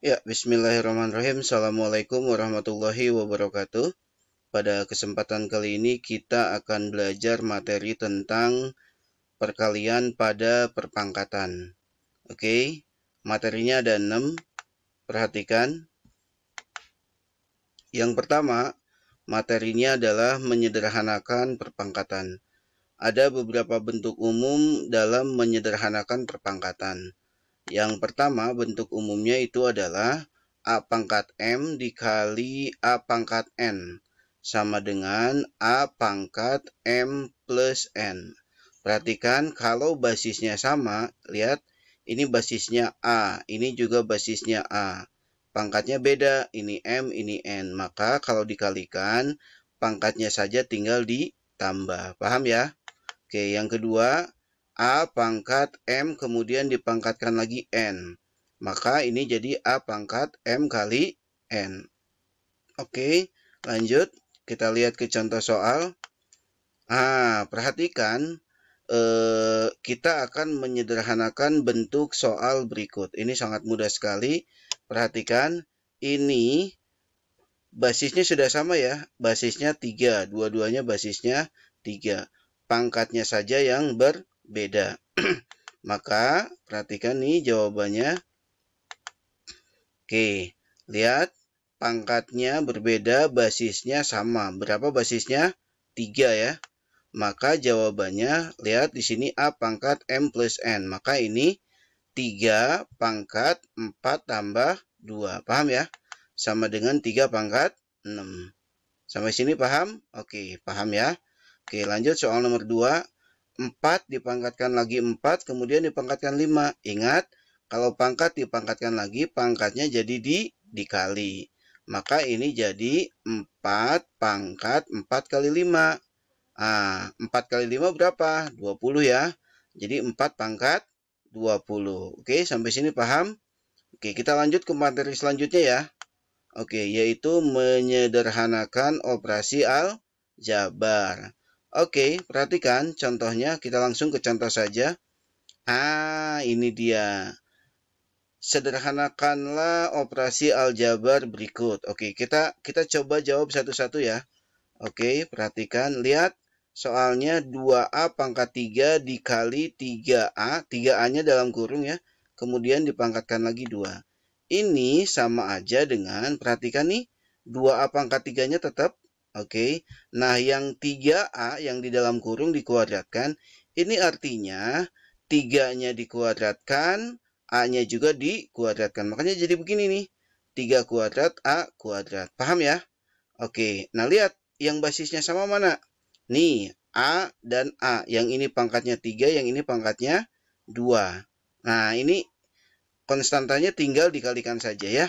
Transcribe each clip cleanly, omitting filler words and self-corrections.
Ya, bismillahirrahmanirrahim. Assalamualaikum warahmatullahi wabarakatuh. Pada kesempatan kali ini kita akan belajar materi tentang perkalian pada perpangkatan. Oke, materinya ada 6. Perhatikan. Yang pertama, materinya adalah menyederhanakan perpangkatan. Ada beberapa bentuk umum dalam menyederhanakan perpangkatan. Yang pertama, bentuk umumnya itu adalah A pangkat M dikali A pangkat N sama dengan A pangkat M plus N. Perhatikan, kalau basisnya sama, lihat, ini basisnya A, ini juga basisnya A. Pangkatnya beda, ini M, ini N. Maka kalau dikalikan, pangkatnya saja tinggal ditambah. Paham ya? Oke, yang kedua, A pangkat M kemudian dipangkatkan lagi N. Maka ini jadi A pangkat M kali N. Oke, lanjut. Kita lihat ke contoh soal. Perhatikan. Kita akan menyederhanakan bentuk soal berikut. Ini sangat mudah sekali. Perhatikan. Ini basisnya sudah sama ya. Basisnya 3. Dua-duanya basisnya 3. Pangkatnya saja yang berbeda. Maka perhatikan nih jawabannya. Oke, lihat pangkatnya berbeda, basisnya sama. Berapa basisnya? 3 ya. Maka jawabannya lihat di sini A pangkat M plus N. Maka ini 3 pangkat 4 tambah 2. Paham ya? Sama dengan 3 pangkat 6. Sampai sini paham? Oke, paham ya. Oke, lanjut soal nomor 2. 4 dipangkatkan lagi 4, kemudian dipangkatkan 5. Ingat, kalau pangkat dipangkatkan lagi, pangkatnya jadi dikali. Maka ini jadi 4 pangkat 4 kali 5. 4 kali 5 berapa? 20 ya. Jadi 4 pangkat 20. Oke, sampai sini paham? Oke, kita lanjut ke materi selanjutnya ya. Oke, yaitu menyederhanakan operasi aljabar. Oke, perhatikan contohnya. Kita langsung ke contoh saja. Ini dia. Sederhanakanlah operasi aljabar berikut. Oke, kita coba jawab satu-satu ya. Oke, perhatikan. Lihat soalnya 2A pangkat 3 dikali 3A. 3A-nya dalam kurung ya. Kemudian dipangkatkan lagi 2. Ini sama aja dengan, perhatikan nih. 2A pangkat 3-nya tetap. Oke, nah yang 3A yang di dalam kurung dikuadratkan, ini artinya 3-nya dikuadratkan, A-nya juga dikuadratkan. Makanya jadi begini nih, 3 kuadrat A kuadrat. Paham ya? Oke, nah lihat yang basisnya sama mana? Nih, A dan A. Yang ini pangkatnya 3, yang ini pangkatnya 2. Nah, ini konstantanya tinggal dikalikan saja ya.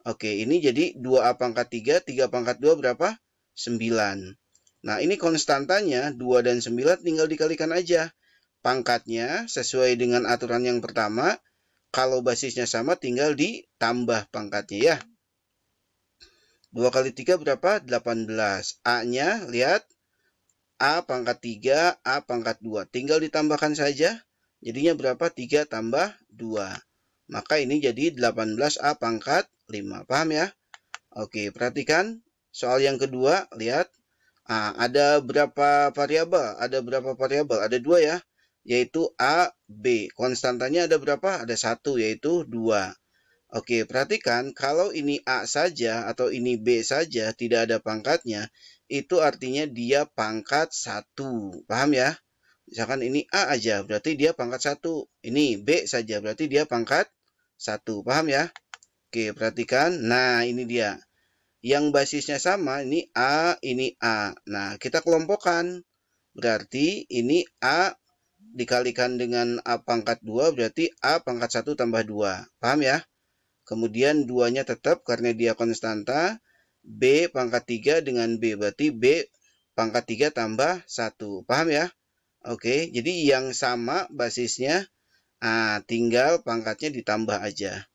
Oke, ini jadi 2A pangkat 3, 3 pangkat 2 berapa? 9. Nah, ini konstantanya 2 dan 9 tinggal dikalikan aja. Pangkatnya sesuai dengan aturan yang pertama, kalau basisnya sama tinggal ditambah pangkatnya ya. 2 kali 3 berapa? 18. A-nya, lihat. A pangkat 3, A pangkat 2. Tinggal ditambahkan saja. Jadinya berapa? 3 tambah 2. Maka ini jadi 18A pangkat 5. Paham ya? Oke, perhatikan. Soal yang kedua, lihat. Ada berapa variabel? Ada berapa variabel? Ada 2 ya. Yaitu A, B. Konstantanya ada berapa? Ada 1, yaitu 2. Oke, perhatikan. Kalau ini A saja atau ini B saja, tidak ada pangkatnya, itu artinya dia pangkat 1. Paham ya? Misalkan ini A aja, berarti dia pangkat 1. Ini B saja, berarti dia pangkat 1. Paham ya? Oke, perhatikan. Nah, ini dia. Yang basisnya sama, ini A, ini A. Nah, kita kelompokkan. Berarti ini A dikalikan dengan A pangkat 2, berarti A pangkat 1 tambah 2. Paham ya? Kemudian 2-nya tetap karena dia konstanta. B pangkat 3 dengan B, berarti B pangkat 3 tambah 1. Paham ya? Oke, jadi yang sama basisnya, tinggal pangkatnya ditambah aja.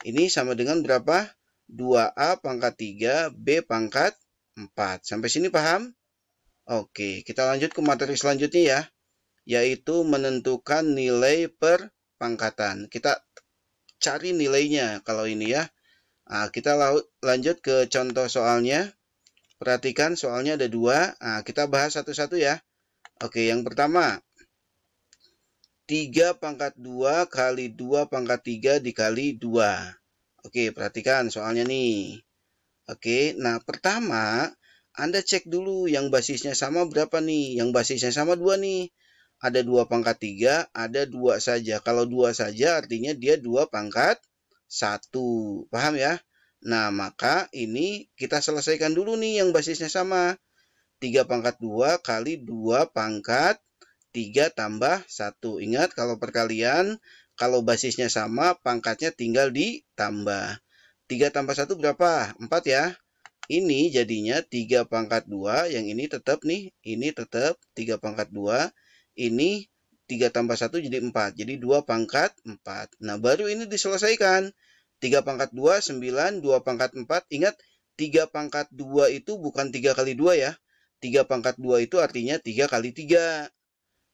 Ini sama dengan berapa? 2A pangkat 3, B pangkat 4. Sampai sini paham? Oke, kita lanjut ke materi selanjutnya ya. Yaitu menentukan nilai perpangkatan. Kita cari nilainya kalau ini ya. Nah, kita lanjut ke contoh soalnya. Perhatikan soalnya ada 2. Nah, kita bahas satu-satu ya. Oke, yang pertama. 3 pangkat 2 kali 2 pangkat 3 dikali 2. Oke, perhatikan soalnya nih. Oke, nah pertama, Anda cek dulu yang basisnya sama berapa nih. Yang basisnya sama 2 nih. Ada 2 pangkat 3, ada 2 saja. Kalau 2 saja artinya dia 2 pangkat 1. Paham ya? Nah, maka ini kita selesaikan dulu nih yang basisnya sama. 3 pangkat 2 kali 2 pangkat 3 tambah 1. Ingat, kalau perkalian, kalau basisnya sama, pangkatnya tinggal ditambah. 3 tambah 1 berapa? 4 ya. Ini jadinya 3 pangkat 2. Yang ini tetap nih. Ini tetap 3 pangkat 2. Ini 3 tambah 1 jadi 4. Jadi 2 pangkat 4. Nah, baru ini diselesaikan. 3 pangkat 2, 9. 2 pangkat 4. Ingat, 3 pangkat 2 itu bukan 3 kali 2 ya. 3 pangkat 2 itu artinya 3 kali 3.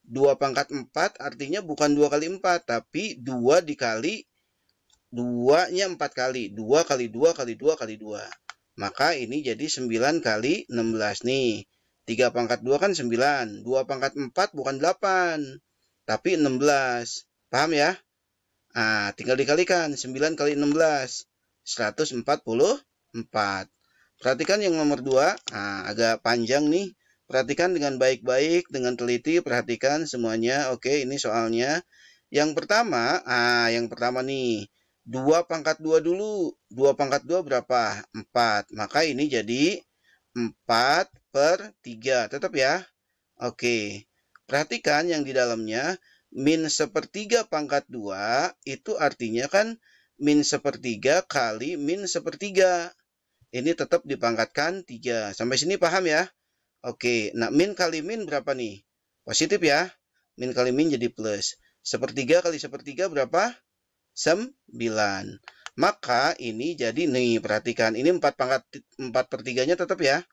2 pangkat 4 artinya bukan 2 kali 4. Tapi 2 dikali 2-nya 4 kali. 2 kali 2 kali 2 kali 2. Maka ini jadi 9 kali 16 nih. 3 pangkat 2 kan 9. 2 pangkat 4 bukan 8. Tapi 16. Paham ya? Nah, tinggal dikalikan. 9 kali 16. 144. Perhatikan yang nomor 2. Nah, agak panjang nih. Perhatikan dengan baik-baik, dengan teliti. Perhatikan semuanya. Oke, ini soalnya. Yang pertama nih. 2 pangkat 2 dulu. 2 pangkat 2 berapa? 4. Maka ini jadi 4/3. Tetap ya. Oke. Perhatikan yang di dalamnya. Min 1/3 pangkat 2 itu artinya kan min 1/3 kali min 1/3. Ini tetap dipangkatkan 3. Sampai sini paham ya? Oke. Nah, min kali min berapa nih? Positif ya. Min kali min jadi plus. 1/3 kali 1/3 berapa? 9. Maka ini jadi nih, perhatikan. Ini 4/3-nya tetap ya.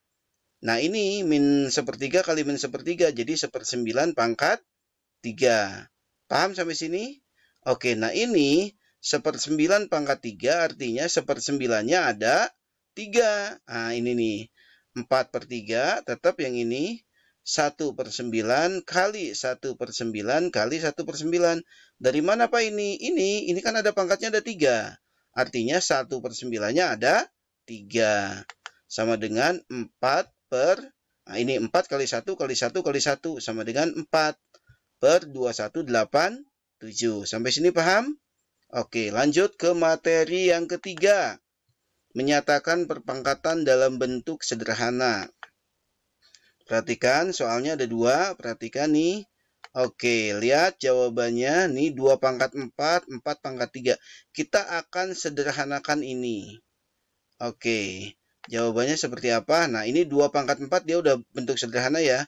Nah, ini min 1/3 kali min 1/3. Jadi 1/9 pangkat 3. Paham sampai sini? Oke, nah ini 1/9 pangkat 3 artinya 1/9-nya ada 3. Nah, ini nih. 4/3 tetap yang ini. 1/9 kali 1/9 kali 1/9. Dari mana Pak ini? Ini kan ada pangkatnya ada 3. Artinya 1/9-nya ada 3. Sama dengan 4 per... Nah, ini 4 kali 1 kali 1 kali 1 sama dengan 4/2187. Sampai sini paham? Oke, lanjut ke materi yang ketiga. Menyatakan perpangkatan dalam bentuk sederhana. Perhatikan, soalnya ada 2. Perhatikan nih. Oke, lihat jawabannya. Nih 2 pangkat 4, 4 pangkat 3. Kita akan sederhanakan ini. Oke, jawabannya seperti apa? Nah, ini 2 pangkat 4 dia udah bentuk sederhana ya.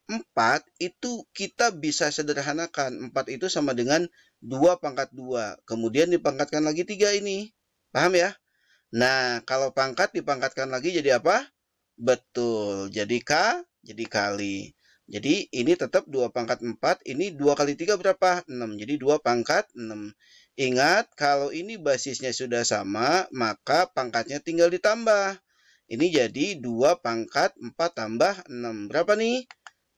4 itu kita bisa sederhanakan. 4 itu sama dengan 2 pangkat 2. Kemudian dipangkatkan lagi 3 ini. Paham ya? Nah, kalau pangkat dipangkatkan lagi jadi apa? Betul. Jadi jadi kali. Jadi ini tetap 2 pangkat 4. Ini 2 kali 3 berapa? 6. Jadi 2 pangkat 6. Ingat, kalau ini basisnya sudah sama, maka pangkatnya tinggal ditambah. Ini jadi 2 pangkat 4 tambah 6. Berapa nih?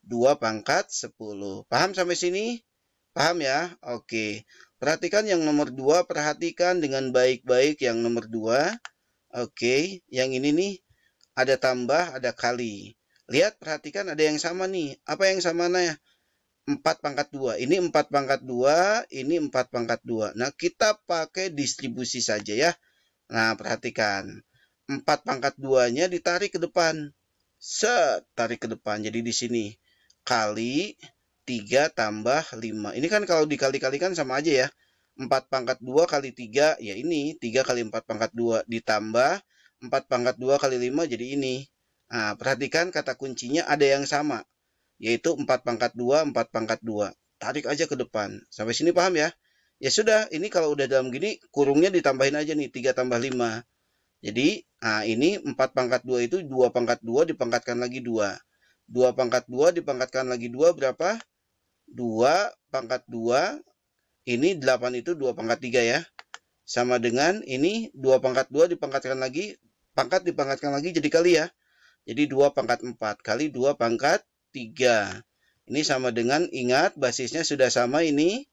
2 pangkat 10. Paham sampai sini? Paham ya? Oke. Perhatikan yang nomor 2. Perhatikan dengan baik-baik yang nomor 2. Oke. Yang ini nih. Ada tambah, ada kali. Lihat, perhatikan ada yang sama nih. Apa yang sama nih? 4 pangkat 2. Ini 4 pangkat 2. Ini 4 pangkat 2. Nah, kita pakai distribusi saja ya. Nah, perhatikan. 4 pangkat 2-nya ditarik ke depan. Tarik ke depan. Jadi di sini. Kali 3 tambah 5. Ini kan kalau dikali-kalikan sama aja ya. 4 pangkat 2 kali 3. Ya ini. 3 kali 4 pangkat 2. Ditambah 4 pangkat 2 kali 5 jadi ini. Nah, perhatikan kata kuncinya ada yang sama. Yaitu 4 pangkat 2, 4 pangkat 2. Tarik aja ke depan. Sampai sini paham ya? Ya sudah, ini kalau udah dalam gini, kurungnya ditambahin aja nih. 3 tambah 5. Jadi, nah ini 4 pangkat 2 itu 2 pangkat 2 dipangkatkan lagi 2. 2 pangkat 2 dipangkatkan lagi 2 berapa? 2 pangkat 2. Ini 8 itu 2 pangkat 3 ya. sama dengan ini 2 pangkat 2 dipangkatkan lagi, pangkat dipangkatkan lagi jadi kali ya. Jadi 2 pangkat 4 kali 2 pangkat 3. Ini sama dengan, ingat basisnya sudah sama ini.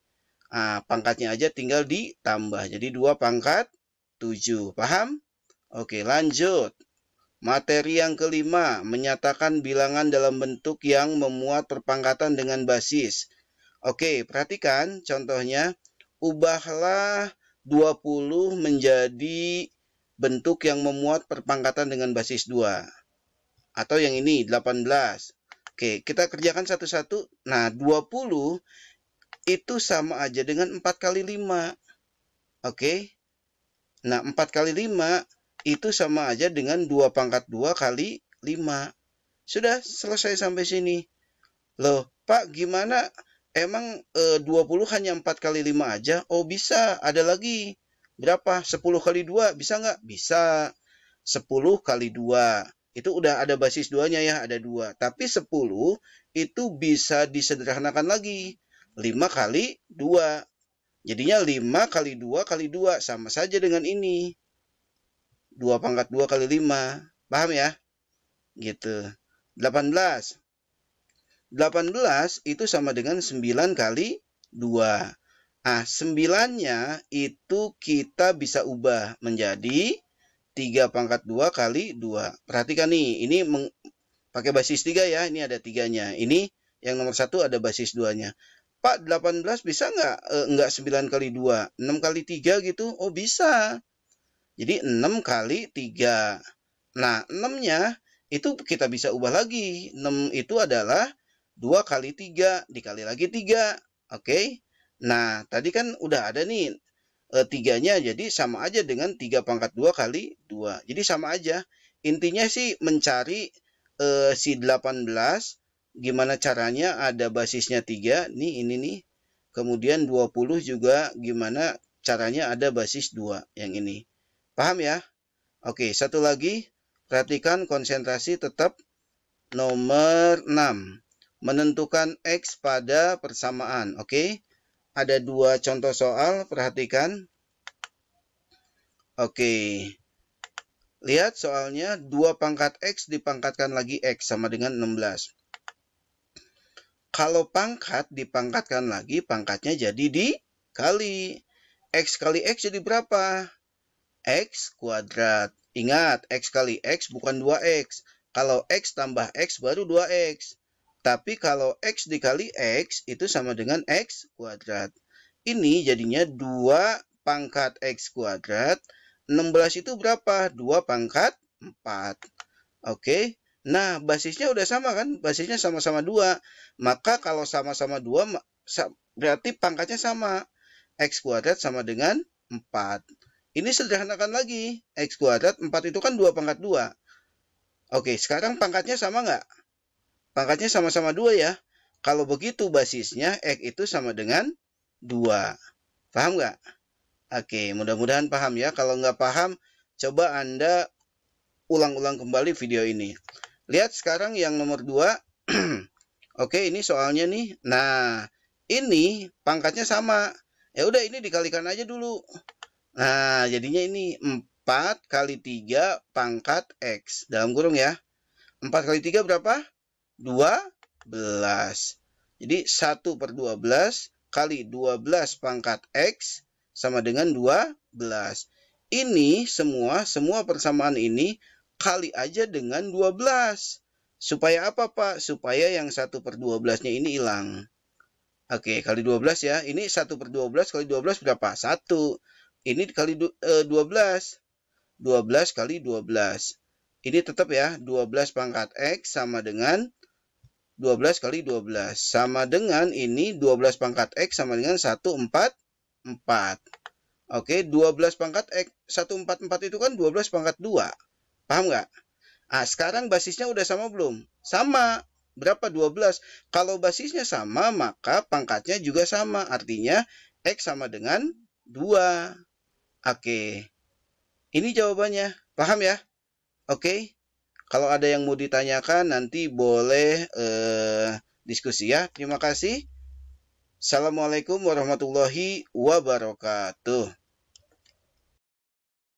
Pangkatnya aja tinggal ditambah. Jadi 2 pangkat 7. Paham? Oke, lanjut. Materi yang kelima, menyatakan bilangan dalam bentuk yang memuat perpangkatan dengan basis. Oke, perhatikan contohnya. Ubahlah 20 menjadi bentuk yang memuat perpangkatan dengan basis 2. Atau yang ini, 18. Oke, kita kerjakan satu-satu. Nah, 20 itu sama aja dengan 4 kali 5. Oke. Nah, 4 kali 5 itu sama aja dengan 2 pangkat 2 kali 5. Sudah selesai sampai sini. Loh, Pak, gimana? Emang 20 hanya 4 kali 5 aja? Oh, bisa. Ada lagi. Berapa? 10 kali 2. Bisa nggak? Bisa. 10 kali 2. Itu udah ada basis 2-nya ya, ada 2. Tapi 10 itu bisa disederhanakan lagi. 5 kali 2. Jadinya 5 kali 2 kali 2. Sama saja dengan ini. 2 pangkat 2 kali 5. Paham ya? Gitu. 18. 18 itu sama dengan 9 kali 2. 9-nya itu kita bisa ubah menjadi 3 pangkat 2 kali 2. Perhatikan nih, ini pakai basis 3 ya. Ini ada 3-nya. Ini yang nomor 1 ada basis 2-nya. Pak, 18 bisa nggak? Nggak 9 kali 2. 6 kali 3 gitu? Oh, bisa. Jadi 6 kali 3. Nah, 6-nya itu kita bisa ubah lagi. 6 itu adalah 2 kali 3 dikali lagi 3. Oke. Nah, tadi kan udah ada nih 3-nya. Jadi sama aja dengan 3 pangkat 2 kali 2. Jadi sama aja. Intinya sih mencari si 18. Gimana caranya? Ada basisnya 3. Nih, ini nih. Kemudian 20 juga gimana caranya ada basis 2. Yang ini. Paham ya? Oke, satu lagi. Perhatikan konsentrasi tetap nomor 6. Menentukan X pada persamaan. Oke. Ada 2 contoh soal. Perhatikan. Oke. Lihat soalnya. 2 pangkat X dipangkatkan lagi X sama dengan 16. Kalau pangkat dipangkatkan lagi, pangkatnya jadi dikali. X kali X jadi berapa? X kuadrat. Ingat, X kali X bukan 2X. Kalau X tambah X baru 2X. Tapi kalau X dikali X itu sama dengan X kuadrat. Ini jadinya 2 pangkat X kuadrat. 16 itu berapa? 2 pangkat 4. Oke. Nah, basisnya udah sama kan? Basisnya sama-sama 2. Maka kalau sama-sama 2, berarti pangkatnya sama. X kuadrat sama dengan 4. Ini sederhanakan lagi. X kuadrat 4 itu kan 2 pangkat 2. Oke, sekarang pangkatnya sama nggak? Pangkatnya sama-sama 2 ya. Kalau begitu basisnya X itu sama dengan 2. Paham nggak? Oke, mudah-mudahan paham ya. Kalau nggak paham, coba Anda ulang-ulang kembali video ini. Lihat sekarang yang nomor 2. Oke, ini soalnya nih. Nah, ini pangkatnya sama. Ya udah, ini dikalikan aja dulu. Nah, jadinya ini 4 kali 3 pangkat X. Dalam kurung ya. 4 kali 3 berapa? 12. Jadi 1 per 12 kali 12 pangkat X sama dengan 12. Ini semua persamaan ini kali aja dengan 12. Supaya apa, Pak? Supaya yang 1 per 12-nya ini hilang. Oke, kali 12 ya. Ini 1 per 12 kali 12 berapa? 1. Ini kali 12. 12 kali 12. Ini tetap ya. 12 pangkat X sama dengan 12 kali 12. Sama dengan ini 12 pangkat X sama dengan 144. Oke, 12 pangkat X. 144 itu kan 12 pangkat 2. Paham nggak? Sekarang basisnya udah sama belum? Sama. Berapa? 12. Kalau basisnya sama, maka pangkatnya juga sama. Artinya X sama dengan 2. Oke. Ini jawabannya. Paham ya? Oke. Kalau ada yang mau ditanyakan, nanti boleh diskusi ya. Terima kasih. Assalamualaikum warahmatullahi wabarakatuh.